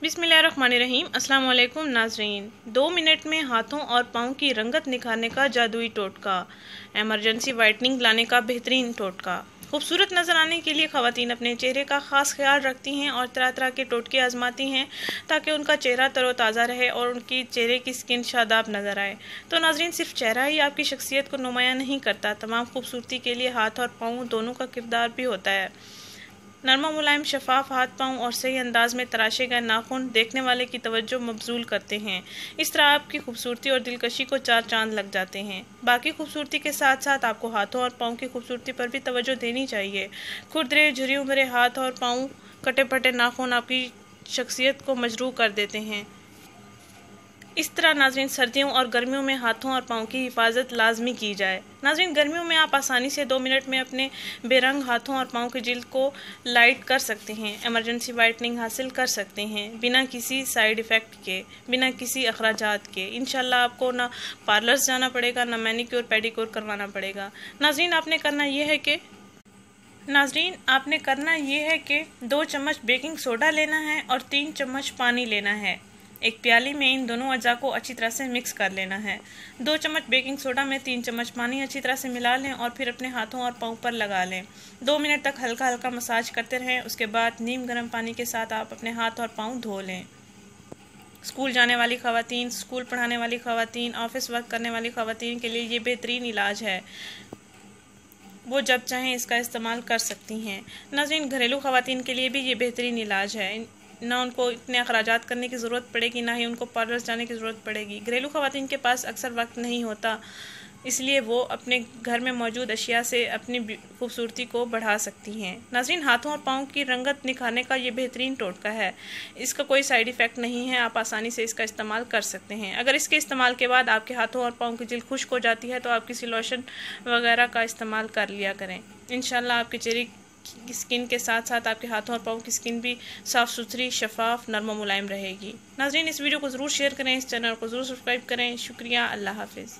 बिस्मिल्लाहिर्रहमानिर्रहीम। अस्सलाम वालेकुम नाज़रीन। 2 मिनट में हाथों और पाँव की रंगत निखारने का जादुई टोटका, एमरजेंसी वाइटनिंग लाने का बेहतरीन टोटका। खूबसूरत नज़र आने के लिए ख़वातीन अपने चेहरे का ख़ास ख्याल रखती हैं और तरह तरह के टोटके आजमाती हैं ताकि उनका चेहरा तरोताज़ा रहे और उनकी चेहरे की स्किन शादाब नज़र आए। तो नाज़रीन, सिर्फ चेहरा ही आपकी शख्सियत को नुमायाँ नहीं करता, तमाम खूबसूरती के लिए हाथ और पाँव दोनों का किरदार भी होता है। नरमा मुलायम शफाफ हाथ पाँव और सही अंदाज में तराशे गए नाखून देखने वाले की तवज्जो मबजूल करते हैं। इस तरह आपकी खूबसूरती और दिलकशी को 4 चांद लग जाते हैं। बाकी खूबसूरती के साथ साथ आपको हाथों और पाँव की खूबसूरती पर भी तवज्जो देनी चाहिए। खुरदरे झुर्रियों भरे हाथ और पाँव, कटे फटे नाखून आपकी शख्सियत को मजरूह कर देते हैं। इस तरह नाज़रीन, सर्दियों और गर्मियों में हाथों और पाँव की हिफाजत लाजमी की जाए। नाज़रीन, गर्मियों में आप आसानी से 2 मिनट में अपने बेरंग हाथों और पाँव की जिल्द को लाइट कर सकते हैं, एमरजेंसी वाइटनिंग हासिल कर सकते हैं, बिना किसी साइड इफ़ेक्ट के, बिना किसी अखराजात के। इंशाल्लाह आपको ना पार्लर्स जाना पड़ेगा, ना मैनिक्योर पेडिक्योर करवाना पड़ेगा। नाज़रीन, आपने करना ये है कि 2 चम्मच बेकिंग सोडा लेना है और 3 चम्मच पानी लेना है। एक प्याली में इन दोनों अज्जा को अच्छी तरह से मिक्स कर लेना है। 2 चम्मच बेकिंग सोडा में 3 चम्मच पानी अच्छी तरह से मिला लें और फिर अपने हाथों और पाँव पर लगा लें। 2 मिनट तक हल्का हल्का मसाज करते रहें। उसके बाद नीम गर्म पानी के साथ आप अपने हाथ और पाँव धो लें। स्कूल जाने वाली ख़वातीन, स्कूल पढ़ाने वाली ख़वातीन, ऑफिस वर्क करने वाली ख़वातीन के लिए ये बेहतरीन इलाज है। वो जब चाहें इसका इस्तेमाल कर सकती हैं। नाज़रीन, घरेलू ख़वातीन के लिए भी ये बेहतरीन इलाज है। ना उनको इतने अखराजात करने की ज़रूरत पड़ेगी, ना ही उनको पार्लर्स जाने की ज़रूरत पड़ेगी। घरेलू ख़वातीन के पास अक्सर वक्त नहीं होता, इसलिए वो अपने घर में मौजूद अशिया से अपनी खूबसूरती को बढ़ा सकती हैं। नाज़रीन, हाथों और पाँव की रंगत निखारने का ये बेहतरीन टोटका है। इसका कोई साइड इफ़ेक्ट नहीं है, आप आसानी से इसका इस्तेमाल कर सकते हैं। अगर इसके इस्तेमाल के बाद आपके हाथों और पाँव की जिल्द खुश्क हो जाती है तो आप किसी लोशन वगैरह का इस्तेमाल कर लिया करें। इंशाल्लाह आपके चेहरे की स्किन के साथ साथ आपके हाथों और पाँव की स्किन भी साफ़ सुथरी, शफाफ, नरम और मुलायम रहेगी। नाज़रीन, इस वीडियो को ज़रूर शेयर करें, इस चैनल को ज़रूर सब्सक्राइब करें। शुक्रिया। अल्लाह हाफ़िज़।